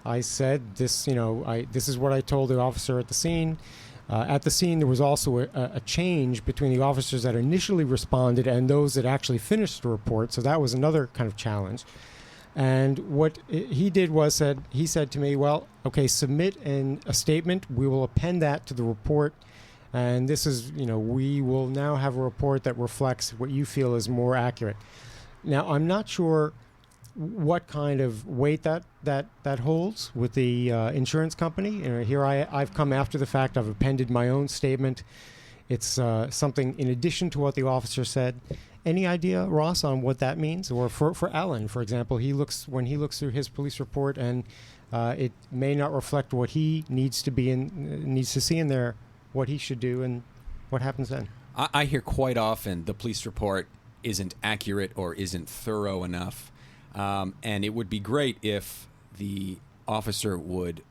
I said, this is what I told the officer at the scene. At the scene, there was also a change between the officers that initially responded and those that actually finished the report. So that was another kind of challenge. And what he did was he said to me, well, okay, submit a statement. We will append that to the report. And this is, we will now have a report that reflects what you feel is more accurate. Now, I'm not sure what kind of weight that holds with the insurance company. Here I've come after the fact. I've appended my own statement. It's something in addition to what the officer said. any idea, Ross, on what that means? Or for Alan, for example, when he looks through his police report and it may not reflect what he needs to see in there, what he should do, and what happens then? I hear quite often the police report isn't accurate or isn't thorough enough, and it would be great if the officer would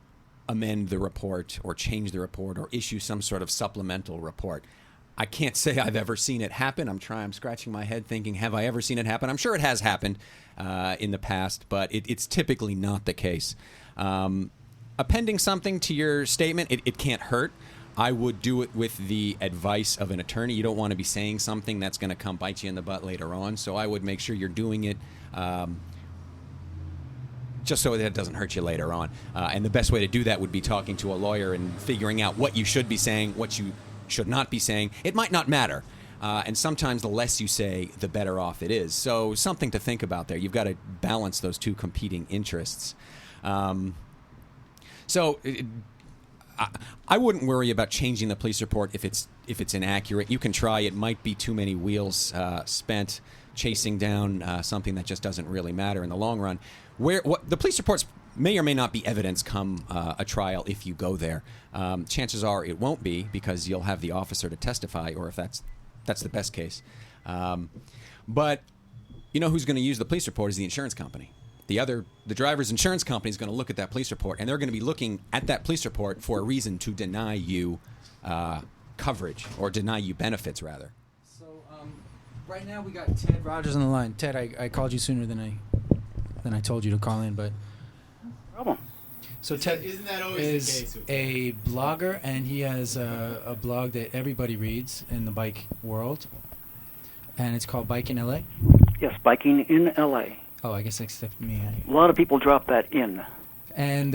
amend the report or change the report or issue some sort of supplemental report. I can't say I've ever seen it happen. I'm scratching my head thinking, have I ever seen it happen? I'm sure it has happened in the past, but it's typically not the case. Appending something to your statement, it can't hurt. I would do it with the advice of an attorney. You don't want to be saying something that's going to come bite you in the butt later on, so I would make sure you're doing it just so that it doesn't hurt you later on. And the best way to do that would be talking to a lawyer and figuring out what you should be saying, what you should not be saying. It might not matter. And sometimes the less you say, the better off it is. So something to think about there. You've got to balance those two competing interests. I wouldn't worry about changing the police report if it's inaccurate. You can try. It might be too many wheels spent chasing down something that just doesn't really matter in the long run. The police reports may or may not be evidence come a trial if you go there. Chances are it won't be because you'll have the officer to testify, or if that's the best case. But you know who's going to use the police report is the insurance company. The driver's insurance company is going to look at that police report, and they're going to be looking at that police report for a reason to deny you coverage or deny you benefits, rather. So right now we got Ted Rogers on the line. Ted, I called you sooner than I told you to call in, but problem. So Ted isn't that always the is case? A blogger, and he has a blog that everybody reads in the bike world, and it's called Bike in LA. Yes, biking in LA. Oh, I guess except me. A lot of people drop that in. And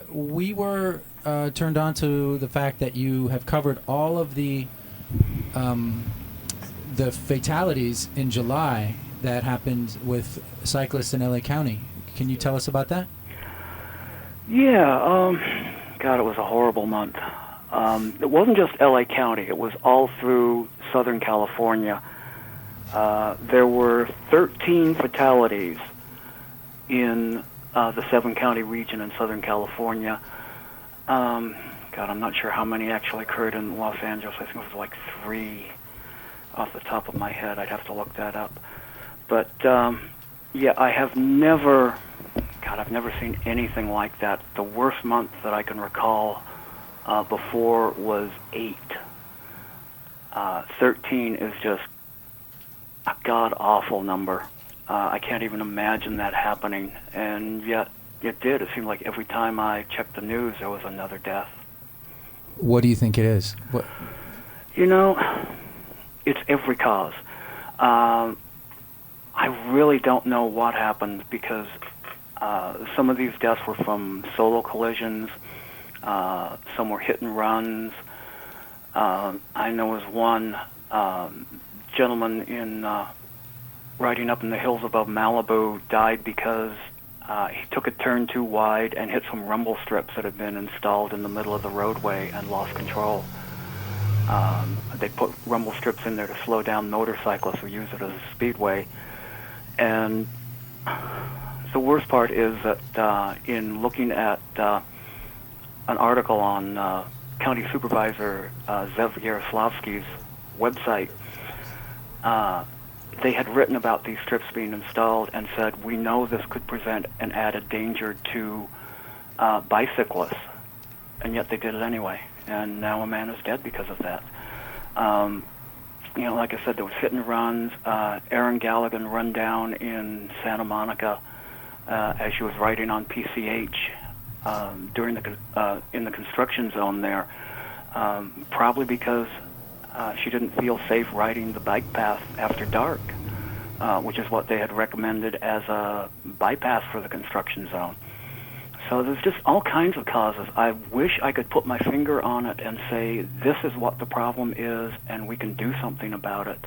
we were turned on to the fact that you have covered all of the fatalities in July that happened with cyclists in LA County. Can you tell us about that? Yeah, God, it was a horrible month. It wasn't just LA County. It was all through Southern California. There were 13 fatalities in the 7-county region in Southern California. God, I'm not sure how many actually occurred in Los Angeles. I think it was like 3 off the top of my head. I'd have to look that up. But, yeah, I've never seen anything like that. The worst month that I can recall before was 8. 13 is just a god-awful number. I can't even imagine that happening, and yet it did. It seemed like every time I checked the news, there was another death. What do you think it is? What? You know, it's every cause. I really don't know what happened because some of these deaths were from solo collisions. Some were hit and runs. I know was one gentleman in riding up in the hills above Malibu died because he took a turn too wide and hit some rumble strips that had been installed in the middle of the roadway and lost control. They put rumble strips in there to slow down motorcyclists who use it as a speedway. And the worst part is that in looking at an article on County Supervisor Zev Yaroslavsky's website, they had written about these strips being installed and said, we know this could present an added danger to bicyclists, and yet they did it anyway. And now a man is dead because of that. You know, like I said, there was hit and runs. Erin Galligan run down in Santa Monica as she was riding on PCH during in the construction zone there, probably because she didn't feel safe riding the bike path after dark, which is what they had recommended as a bypass for the construction zone. So there's just all kinds of causes. I wish I could put my finger on it and say, this is what the problem is, and we can do something about it.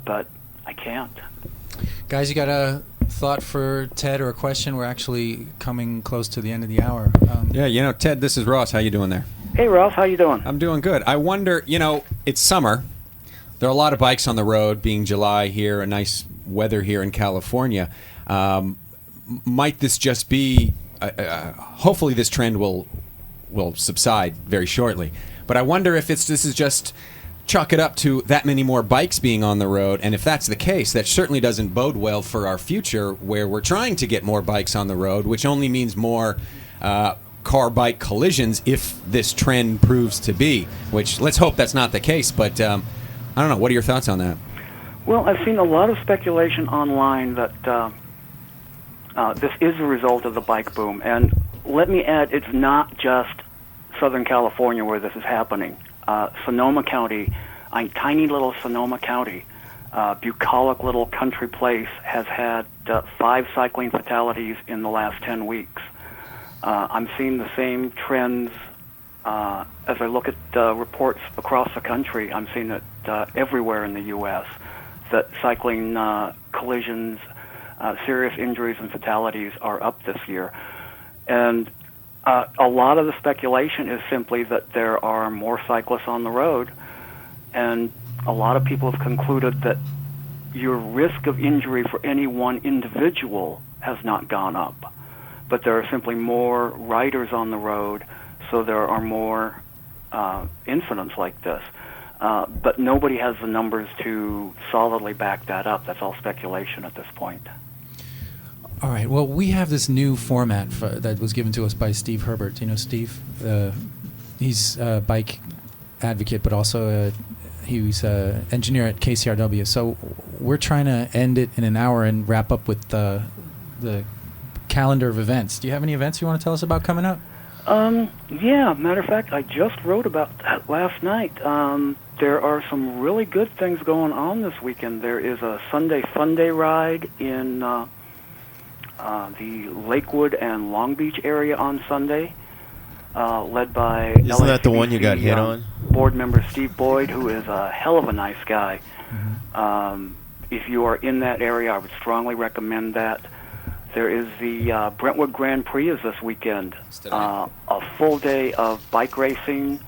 But I can't. Guys, you got a thought for Ted or a question? We're actually coming close to the end of the hour. Yeah, you know, Ted, this is Ross. How you doing there? Hey, Ross, how you doing? I'm doing good. I wonder, you know, it's summer. There are a lot of bikes on the road, being July here, a nice weather here in California. Might this just be, hopefully this trend will subside very shortly. But I wonder if this is just chalk it up to that many more bikes being on the road. And if that's the case, that certainly doesn't bode well for our future, where we're trying to get more bikes on the road, which only means more car-bike collisions if this trend proves to be, which let's hope that's not the case. But I don't know. What are your thoughts on that? Well, I've seen a lot of speculation online that this is a result of the bike boom. And let me add, it's not just Southern California where this is happening. Sonoma County, tiny little Sonoma County, bucolic little country place, has had 5 cycling fatalities in the last 10 weeks. I'm seeing the same trends as I look at reports across the country. I'm seeing it everywhere in the U.S. that cycling collisions, serious injuries and fatalities are up this year. And a lot of the speculation is simply that there are more cyclists on the road, and a lot of people have concluded that your risk of injury for any one individual has not gone up, but there are simply more riders on the road, so there are more incidents like this. But nobody has the numbers to solidly back that up. That's all speculation at this point. All right. Well, we have this new format that was given to us by Steve Herbert. You know Steve? He's a bike advocate, but also he was an engineer at KCRW. So we're trying to end it in an hour and wrap up with the calendar of events. Do you have any events you want to tell us about coming up? Yeah. Matter of fact, I just wrote about that last night. There are some really good things going on this weekend. There is a Sunday Fun Day ride in the Lakewood and Long Beach area on Sunday, led by Isn't that the one you got hit on? Board member Steve Boyd, who is a hell of a nice guy. Mm-hmm. If you are in that area, I would strongly recommend that. There is the Brentwood Grand Prix is this weekend. A full day of bike racing.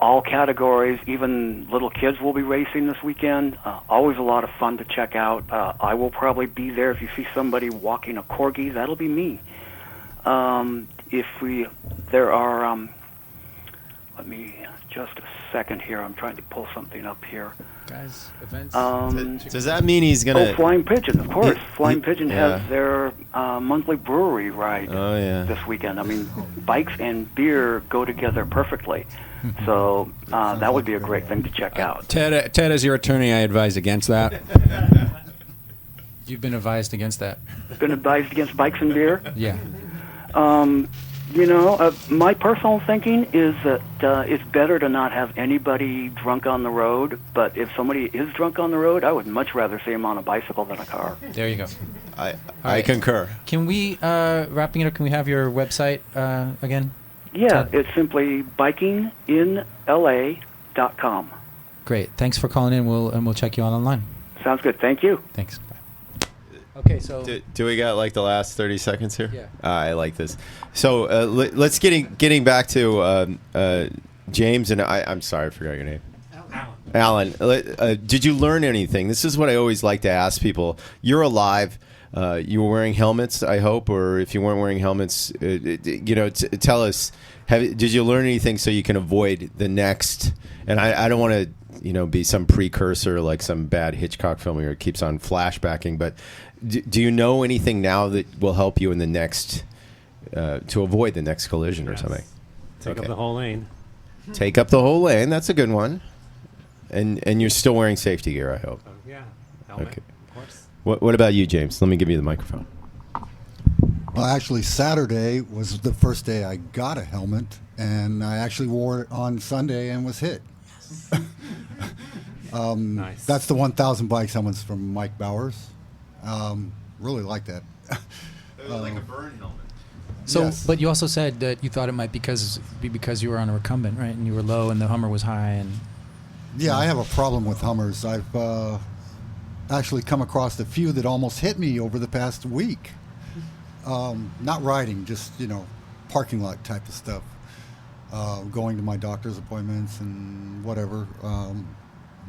All categories, even little kids will be racing this weekend. Always a lot of fun to check out. I will probably be there. If you see somebody walking a corgi, that'll be me. There are, let me, just a second here. I'm trying to pull something up here. Guys, events. Does that mean he's going to... Oh, Flying Pigeon, of course. Flying Pigeon has their monthly brewery ride this weekend. I mean, bikes and beer go together perfectly. So that would be a great thing to check out. Ted, as your attorney, I advise against that. You've been advised against that. Been advised against bikes and beer? Yeah. My personal thinking is that it's better to not have anybody drunk on the road, but if somebody is drunk on the road, I would much rather see him on a bicycle than a car. There you go. I concur. Can we, wrapping it up, can we have your website again? Yeah, Ted? It's simply bikinginla.com. Great. Thanks for calling in. We'll check you out online. Sounds good. Thank you. Thanks. Bye. Okay, so do we got like the last 30 seconds here? Yeah. I like this. So let's getting back to James, and I'm sorry, I forgot your name. Alan. Did you learn anything? This is what I always like to ask people. You're alive. You were wearing helmets, I hope, or if you weren't wearing helmets, tell us. Did you learn anything so you can avoid the next? And I don't want to, be some precursor like some bad Hitchcock film where it keeps on flashbacking. But do you know anything now that will help you in the next, to avoid the next collision or something? Take up the whole lane. Take up the whole lane. That's a good one. And you're still wearing safety gear, I hope. Yeah. Helmet. Okay. What about you, James? Let me give you the microphone. Well, actually, Saturday was the first day I got a helmet, and I actually wore it on Sunday and was hit. Nice. That's the 1,000 bikes helmets from Mike Bowers. Really like that. It was like a burn helmet. So, Yes. But you also said that you thought it might be because you were on a recumbent, right? And you were low, and the Hummer was high, and Yeah, I have a problem with Hummers. I've actually come across a few that almost hit me over the past week. Not riding, just, parking lot type of stuff. going to my doctor's appointments and whatever.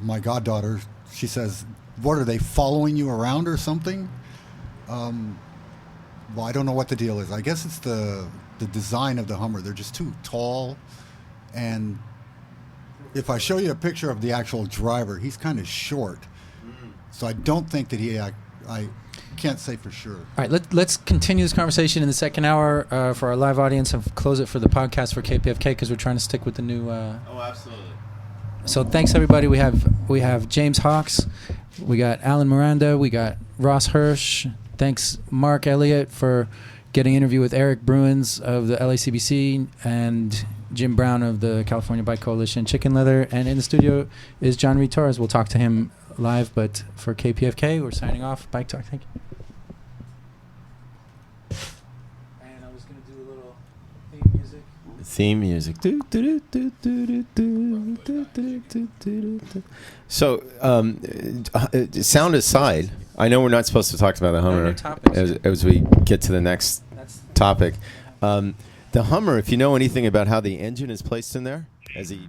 My goddaughter, she says, "What are they following you around or something?" Well, I don't know what the deal is. I guess it's the design of the Hummer. They're just too tall, and if I show you a picture of the actual driver, he's kind of short. So I don't think that I can't say for sure. All right, let's continue this conversation in the second hour for our live audience and close it for the podcast for KPFK because we're trying to stick with the new. Oh, absolutely. So thanks everybody. We have James Hawks, we got Alan Miranda, we got Ross Hirsch. Thanks Mark Elliott for getting an interview with Eric Bruins of the LACBC and Jim Brown of the California Bike Coalition Chicken Leather. And in the studio is John Reed Torres. We'll talk to him live, but for KPFK, we're signing off. Bike Talk, thank you. And I was going to do a little theme music. So, sound aside, I know we're not supposed to talk about the Hummer as we get to the next topic. The Hummer, if you know anything about how the engine is placed in there, as he